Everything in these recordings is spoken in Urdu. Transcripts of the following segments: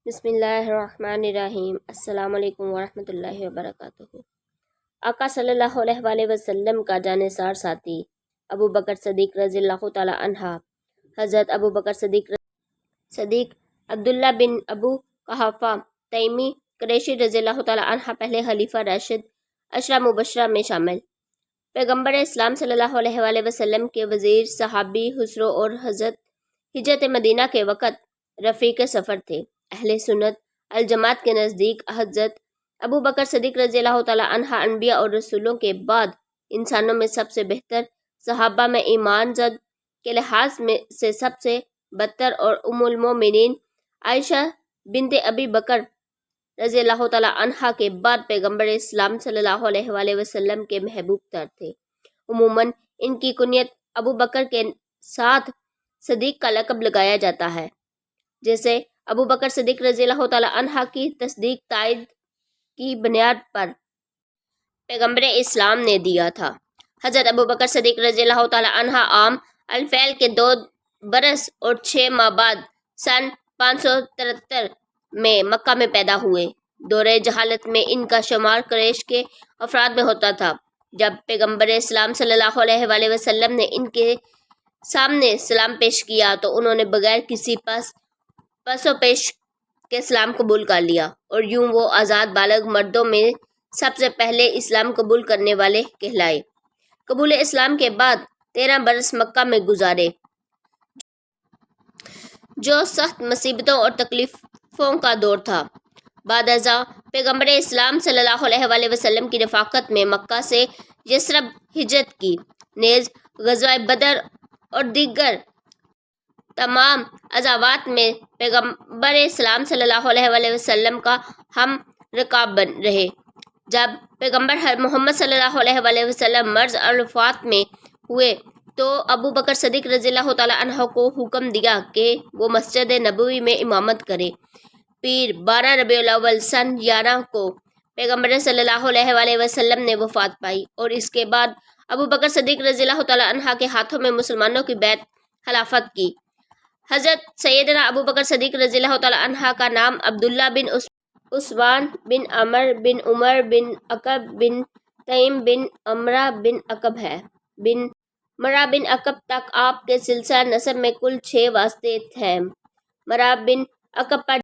بسم اللہ الرحمن الرحیم۔ السلام علیکم ورحمۃ اللہ وبرکاتہ۔ آقا صلی اللہ علیہ وآلہ وسلم کا جانثار ساتھی ابو بکر صدیق رضی اللہ تعالی عنہ۔ حضرت ابو بکر صدیق عبداللہ بن ابو قحافہ تیمی قریشی رضی اللہ تعالی عنہ پہلے خلیفہ راشد عشرہ مبشرہ میں شامل۔ پیغمبر اسلام صلی اللہ علیہ وآلہ وسلم کے وزیر، صحابی، خسرو اور حضرت ہجرت مدینہ کے وقت رفیق سفر تھے۔ اہل سنت الجماعت کے نزدیک حضرت ابو بکر صدیق رضی اللہ تعالی عنہ انبیاء اور رسولوں کے بعد انسانوں میں سب سے بہتر، صحابہ میں ایمان زد کے لحاظ سے سب سے بدتر، اور ام المومنین عائشہ بنت ابی بکر رضی اللہ تعالی عنہ کے بعد پیغمبر اسلام صلی اللہ علیہ وآلہ وسلم کے محبوب تر تھے۔ عموماً ان کی کنیت ابو بکر کے ساتھ صدیق کا لقب لگایا جاتا ہے، جیسے ابو بکر صدیق رضی اللہ تعالی عنہ کی تصدیق تائید کی بنیاد پر پیغمبر اسلام نے دیا تھا۔ حضرت ابو بکر صدیق رضی اللہ تعالی عنہ عام الفیل کے 2 برس اور 6 ماہ بعد سن 573 میں مکہ میں پیدا ہوئے۔ دور جہالت میں ان کا شمار قریش کے افراد میں ہوتا تھا۔ جب پیغمبر اسلام صلی اللہ علیہ وآلہ وسلم نے ان کے سامنے سلام پیش کیا تو انہوں نے بغیر کسی پس و پیش کے اسلام قبول کر لیا، اور یوں وہ آزاد بالغ مردوں میں سب سے پہلے اسلام قبول کرنے والے کہلائے۔ قبول اسلام کے بعد 13 برس مکہ میں گزارے، جو سخت مصیبتوں اور تکلیفوں کا دور تھا۔ بعد ازاں پیغمبر اسلام صلی اللہ علیہ وآلہ وسلم کی رفاقت میں مکہ سے یثرب ہجرت کی، نیز غزوہ بدر اور دیگر تمام غزوات میں پیغمبر اسلام صلی اللہ علیہ وآلہ وسلم کا ہم رکاب بن رہے۔ جب پیغمبر محمد صلی اللہ علیہ وآلہ وسلم مرض الوفات میں ہوئے تو ابو بکر صدیق رضی اللہ تعالی عنہ کو حکم دیا کہ وہ مسجد نبوی میں امامت کرے۔ پیر 12 ربیع الاول سن 11 کو پیغمبر صلی اللہ علیہ وآلہ وسلم نے وفات پائی، اور اس کے بعد ابو بکر صدیق رضی اللہ تعالی عنہ کے ہاتھوں میں مسلمانوں کی بیعت خلافت کی۔ حضرت سیدنا ابو بکر صدیق رضی اللہ تعالی عنہ کا نام عبداللہ بن عثمان بن عمر بن عمر بن عقب بن تیم بن امرہ بن عقب ہے۔ بن مرہ بن عقب تک آپ کے سلسلہ نسب میں کل 6 واسطے ہیں۔ مرہ بن عقب پر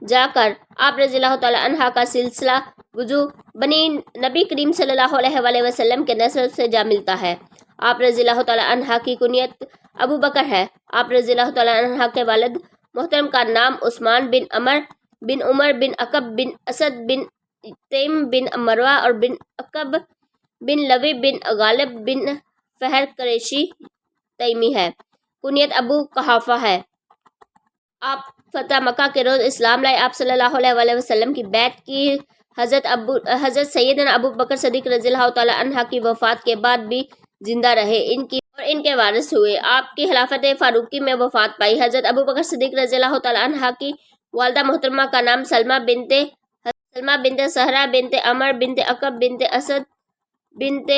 جا کر آپ رضی اللہ تعالی عنہ کا سلسلہ وضو بنی نبی کریم صلی اللہ علیہ وآلہ وسلم کے نسب سے جا ملتا ہے۔ آپ رضی اللہ تعالی عنہ کی کنیت ابو بکر ہے۔ آپ رضی اللہ تعالی عنہ کے والد محترم کا نام عثمان بن عمر بن عقب بن اسد بن تیم بن مروہ اور بن عقب بن لوی بن غالب بن فہر قریشی تیمی ہے۔ کنیت ابو قحافہ ہے۔ آپ فتح مکہ کے روز اسلام لائے۔ آپ صلی اللہ علیہ وآلہ وسلم کی بیعت کی۔ حضرت سیدنا ابو بکر صدیق رضی اللہ تعالی عنہ کی وفات کے بعد بھی زندہ رہے اور ان کے وارث ہوئے۔ آپ کی خلافت فاروقی میں وفات پائی۔ حضرت ابو بکر صدیق رضی اللہ تعالی عنہ کی والدہ محترمہ کا نام سلمہ بنت زہرہ بنت عمر بنت عقب بنت اسد بنت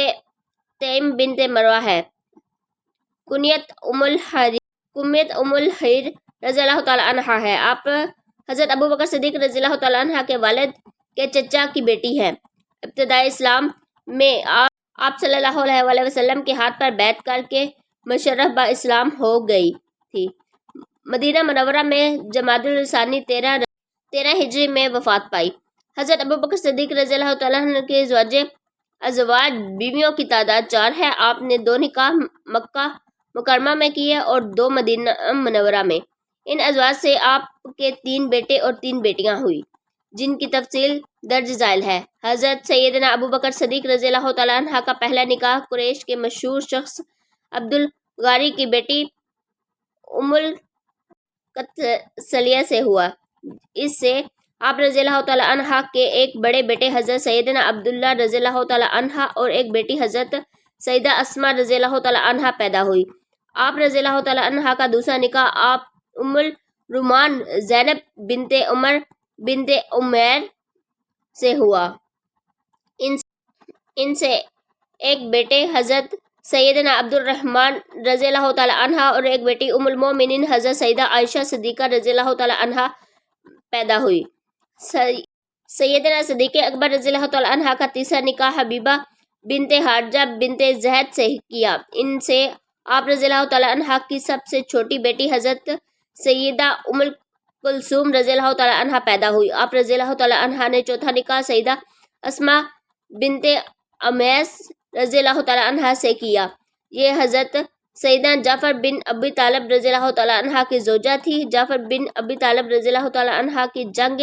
تیم بنت مروہ ہے۔ کنیت ام الخیر رضی اللہ تعالی عنہ ہے۔ آپ حضرت ابو بکر صدیق رضی اللہ تعالی عنہ کے والد کے چچا کی بیٹی ہیں۔ ابتدائی اسلام میں آپ صلی اللہ علیہ وآلہ وسلم کے ہاتھ پر بیعت کر کے مشرف با اسلام ہو گئی تھی۔ مدینہ منورہ میں جمادی الثانی 13 ہجری میں وفات پائی۔ حضرت ابو بکر صدیق رضی اللہ تعالیٰ عنہ کے ازواج بیویوں کی تعداد 4 ہے۔ آپ نے 2 نکاح مکہ مکرمہ میں کیے اور 2 مدینہ منورہ میں۔ ان ازواج سے آپ کے 3 بیٹے اور 3 بیٹیاں ہوئی، جن کی تفصیل درج ذیل ہے۔ حضرت سیدنا ابو بکر صدیق رضی اللہ تعالیٰ عنہ کا پہلا نکاح قریش کے مشہور شخص عبدالغاری کی بیٹی ام القطسلیہ سے ہوا۔ اس سے آپ رضی اللہ تعالیٰ عنہ کے ایک بڑے بیٹے حضرت سیدنا عبداللہ رضی اللہ تعالیٰ عنہ اور ایک بیٹی حضرت سیدہ اسماء رضی اللہ تعالیٰ عنہ پیدا ہوئی۔ آپ رضی اللہ تعالیٰ عنہ کا دوسرا نکاح آپ ام الرومان زینب بنت عمر بنت عمیر سے ہوا۔ ان سے ایک بیٹے حضرت سیدنا عبد الرحمن رضی اللہ تعالی عنہ اور ایک بیٹی ام المومنین حضرت سیدہ عائشہ صدیقہ رضی اللہ تعالی عنہ پیدا ہوئی۔ سیدنا صدیق اکبر رضی اللہ تعالیٰ عنہ کا تیسرا نکاح حبیبہ بنت حارثہ بنت زہد سے کیا۔ ان سے آپ رضی اللہ تعالیٰ عنہ کی سب سے چھوٹی بیٹی حضرت سیدہ ام کلثوم رضی اللہ تعالیٰ عنہ پیدا ہوئی۔ آپ رضی اللہ تعالیٰ عنہ نے چوتھا نکاح سیدہ اسماء بنت امیس رضی اللہ تعالیٰ عنہ سے کیا۔ یہ حضرت سیدنا جعفر بن ابی طالب رضی اللہ تعالیٰ عنہ کی زوجہ تھی۔ جعفر بن ابی طالب رضی اللہ تعالیٰ عنہ کی جنگ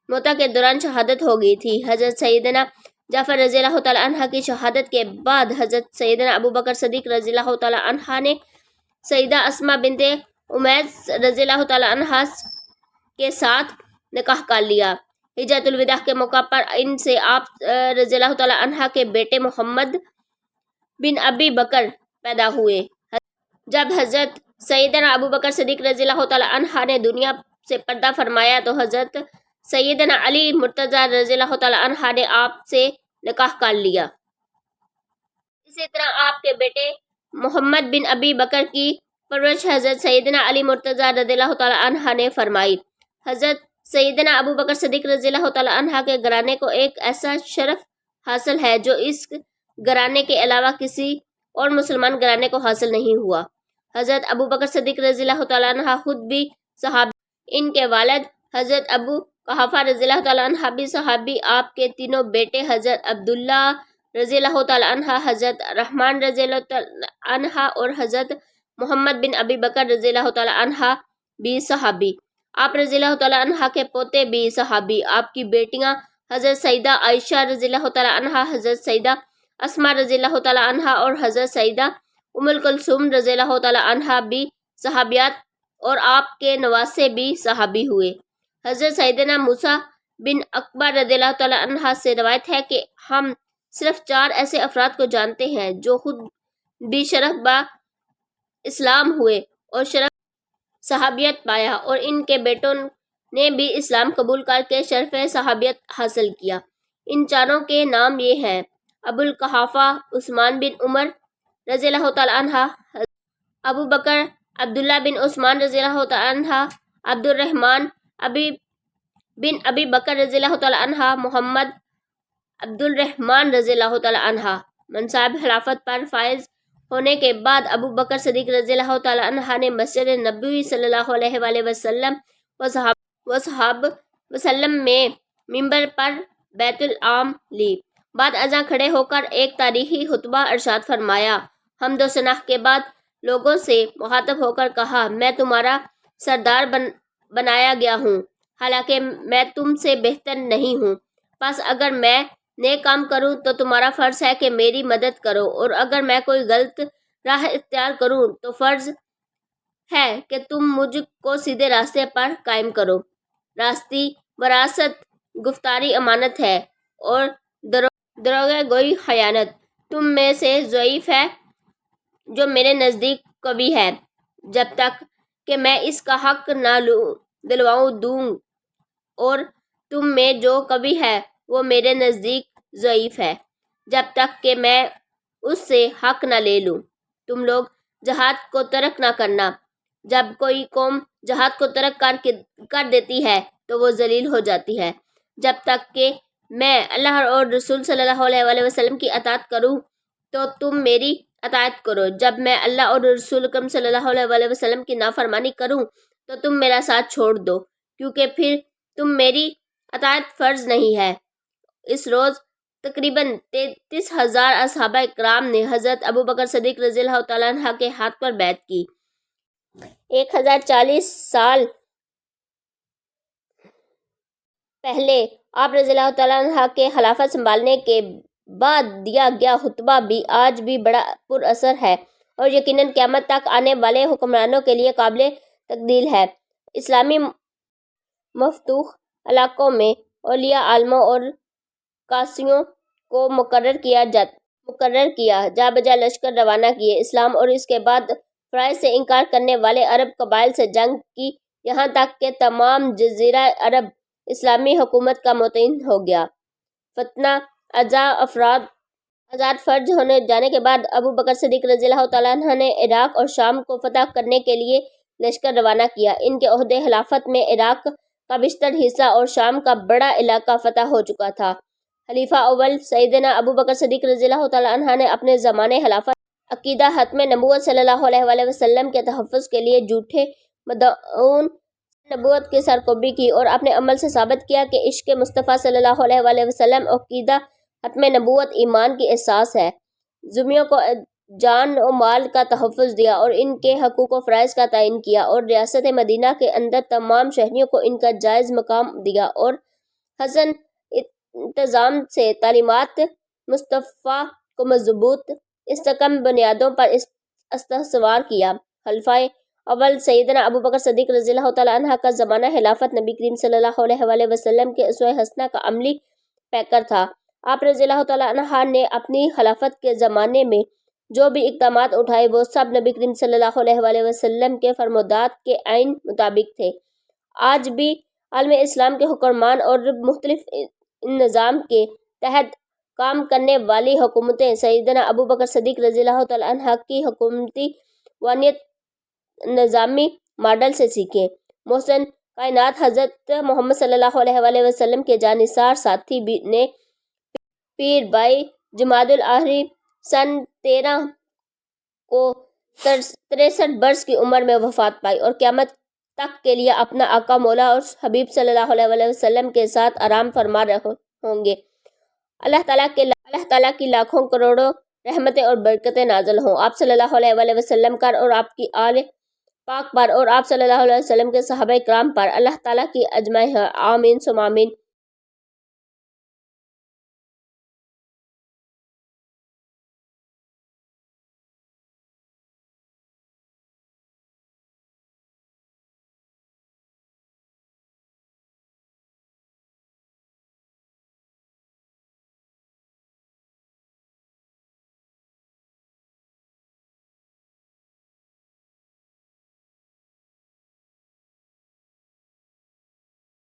موتا کے دوران شہادت ہو گئی تھی۔ حضرت سیدنا جعفر رضی اللہ تعالیٰ عنہ کی شہادت کے بعد حضرت سیدنا ابو بکر صدیق رضی اللہ تعالیٰ عنہ نے سیدہ اسماء بنت امیس رضی اللہ تعالیٰ عنہ کے ساتھ نکاح کر لیا۔ حجۃ الوداع کے موقع پر ان سے آپ رضی اللہ تعالیٰ عنہ کے بیٹے محمد بن ابی بکر پیدا ہوئے۔ جب حضرت سیدنا ابو بکر صدیق رضی اللہ تعالیٰ عنہ نے دنیا سے پردہ فرمایا تو حضرت سیدنا علی مرتضیٰ رضی اللہ تعالیٰ عنہ نے آپ سے نکاح کر لیا۔ اسی طرح آپ کے بیٹے محمد بن ابی بکر کی پرورش حضرت سیدنا علی مرتضیٰ رضی اللہ تعالیٰ عنہ نے فرمائی۔ حضرت سیدنا ابو بکر صدیق رضی اللہ تعالیٰ عنہ کے گھرانے کو ایک ایسا شرف حاصل ہے جو اس گھرانے کے علاوہ کسی اور مسلمان گھرانے کو حاصل نہیں ہوا۔ حضرت ابو بکر صدیق رضی اللہ تعالیٰ عنہ خود بھی صحابی، ان کے والد حضرت ابو قحافہ رضی اللہ تعالیٰ عنہ بھی صحابی، آپ کے تینوں بیٹے حضرت عبداللہ رضی اللہ تعالیٰ عنہ، حضرت رحمان رضی اللہ تعالیٰ عنہ اور حضرت محمد بن ابی بکر رضی اللہ تعالیٰ عنہ بھی صحابی، آپ رضی اللہ تعالیٰ عنہ کے پوتے بھی صحابی، آپ کی بیٹیاں حضرت سیدہ عائشہ رضی اللہ تعالیٰ عنہ، حضرت سیدہ اسماء رضی اللہ تعالیٰ عنہ اور حضرت سیدہ ام کلثوم رضی اللہ تعالیٰ عنہ بھی صحابیات اور آپ کے نواسے بھی صحابی ہوئے۔ حضرت سیدنا موسیٰ بن عقبہ رضی اللہ تعالیٰ عنہ سے روایت ہے کہ ہم صرف 4 ایسے افراد کو جانتے ہیں جو خود بھی شرف با اسلام ہوئے اور شرف صحابیت پایا اور ان کے بیٹوں نے بھی اسلام قبول کر کے شرف صحابیت حاصل کیا۔ ان 4 کے نام یہ ہیں: ابو القحافہ عثمان بن عمر رضی اللہ تعالیٰ عنہ، ابو بکر عبداللہ بن عثمان رضی اللہ تعالیٰ عنہ، عبد الرحمن بن ابی بکر رضی اللہ تعالیٰ عنہ، محمد عبد الرحمن رضی اللہ تعالیٰ عنہ۔ منصب خلافت پر فائز ہونے کے بعد ابو بکر صدیق رضی اللہ تعالیٰ عنہ نے مسجد نبوی صلی اللہ علیہ وآلہ وسلم و صحابہ وسلم میں منبر پر بیت العام لی۔ بعد ازاں کھڑے ہو کر ایک تاریخی خطبہ ارشاد فرمایا۔ حمد و ثنا کے بعد لوگوں سے مخاطب ہو کر کہا، میں تمہارا سردار بنایا گیا ہوں، حالانکہ میں تم سے بہتر نہیں ہوں، بس اگر میں نیک کام کروں تو تمہارا فرض ہے کہ میری مدد کرو، اور اگر میں کوئی غلط راہ اختیار کروں تو فرض ہے کہ تم مجھ کو سیدھے راستے پر قائم کرو۔ راستی وراثت گفتاری امانت ہے اور دروغ گوئی خیانت۔ تم میں سے ضعیف ہے جو میرے نزدیک قوی ہے، جب تک کہ میں اس کا حق نہ دلواؤں دوں، اور تم میں جو قوی ہے وہ میرے نزدیک ضعیف ہے، جب تک کہ میں اس سے حق نہ لے لوں۔ تم لوگ جہاد کو ترک نہ کرنا۔ جب کوئی قوم جہاد کو ترک کر دیتی ہے تو وہ ذلیل ہو جاتی ہے۔ جب تک کہ میں اللہ اور رسول صلی اللہ علیہ وآلہ وسلم کی اطاعت کروں تو تم میری اطاعت کرو، جب میں اللہ اور رسول اکرم صلی اللہ علیہ وآلہ وسلم کی نافرمانی کروں تو تم میرا ساتھ چھوڑ دو، کیونکہ پھر تم میری اطاعت فرض نہیں ہے۔ اس روز تقریباً 33,000 اصحابہ اکرام نے حضرت ابو بکر صدیق رضی اللہ تعالیٰ عنہ کے ہاتھ پر بیعت کی۔ 1040 سال پہلے آپ رضی اللہ تعالیٰ عنہ کے خلافت سنبھالنے کے بعد دیا گیا خطبہ بھی آج بھی بڑا پر اثر ہے اور یقیناً قیامت تک آنے والے حکمرانوں کے لیے قابل تقلید ہے۔ اسلامی مفتوح علاقوں میں اولیاء، عالموں اور قاسیوں کو مقرر کیا جا بجا لشکر روانہ کیے، اسلام اور اس کے بعد فرائض سے انکار کرنے والے عرب قبائل سے جنگ کی، یہاں تک کہ تمام جزیرہ عرب اسلامی حکومت کا متعین ہو گیا۔ فتنہ آزاد فرج ہونے جانے کے بعد ابو بکر صدیق رضی اللہ تعالیٰ عنہ نے عراق اور شام کو فتح کرنے کے لیے لشکر روانہ کیا۔ ان کے عہدِ خلافت میں عراق کا بیشتر حصہ اور شام کا بڑا علاقہ فتح ہو چکا تھا۔ خلیفہ اول سیدنا ابو بکر صدیق رضی اللہ تعالیٰ عنہ نے اپنے زمانے خلافت عقیدہ ختم نبوت صلی اللہ علیہ وآلہ وسلم کے تحفظ کے لیے جھوٹے مدعون نبوت کی سرکوبی کی اور اپنے عمل سے ثابت کیا کہ عشق مصطفیٰ صلی اللہ علیہ وآلہ وسلم عقیدہ ختم نبوت ایمان کی اساس ہے۔ ذمیوں کو جان و مال کا تحفظ دیا اور ان کے حقوق و فرائض کا تعین کیا اور ریاست مدینہ کے اندر تمام شہریوں کو ان کا جائز مقام دیا اور حسن انتظام سے تعلیمات مصطفیٰ کو مضبوط استحکام بنیادوں پر استوار کیا۔ خلیفہ اول سیدنا ابو بکر صدیق رضی اللہ تعالیٰ عنہ کا زمانہ خلافت نبی کریم صلی اللہ علیہ وآلہ وسلم کے اسوہ حسنہ کا عملی پیکر تھا۔ آپ رضی اللہ تعالیٰ عنہ نے اپنی خلافت کے زمانے میں جو بھی اقدامات اٹھائے وہ سب نبی کریم صلی اللہ علیہ وآلہ وسلم کے فرمودات کے عین مطابق تھے۔ آج بھی عالم اسلام کے حکمران اور مختلف نظام کے تحت کام کرنے والی حکومتیں سیدنا ابو بکر صدیق رضی اللہ تعالیٰ عنہ کی حکومتی وانیت نظامی ماڈل سے سیکھیں۔ محسن کائنات حضرت محمد صلی اللہ علیہ وآلہ وسلم کے جانثار ساتھی نے پیر بائی جمادی الآخر سن 13 کو 63 برس کی عمر میں وفات پائی اور قیامت تک کے لیے اپنا آقا مولا اور حبیب صلی اللہ علیہ وآلہ وسلم کے ساتھ آرام فرما ہوں گے۔ اللہ تعالیٰ کی لاکھوں کروڑوں رحمتیں اور برکتیں نازل ہوں آپ صلی اللہ علیہ وآلہ وسلم پر اور آپ کی آل پاک پر اور آپ صلی اللہ علیہ وسلم کے صحابہ کرام پر، اللہ تعالیٰ کی اجمعین۔ آمین ثم آمین۔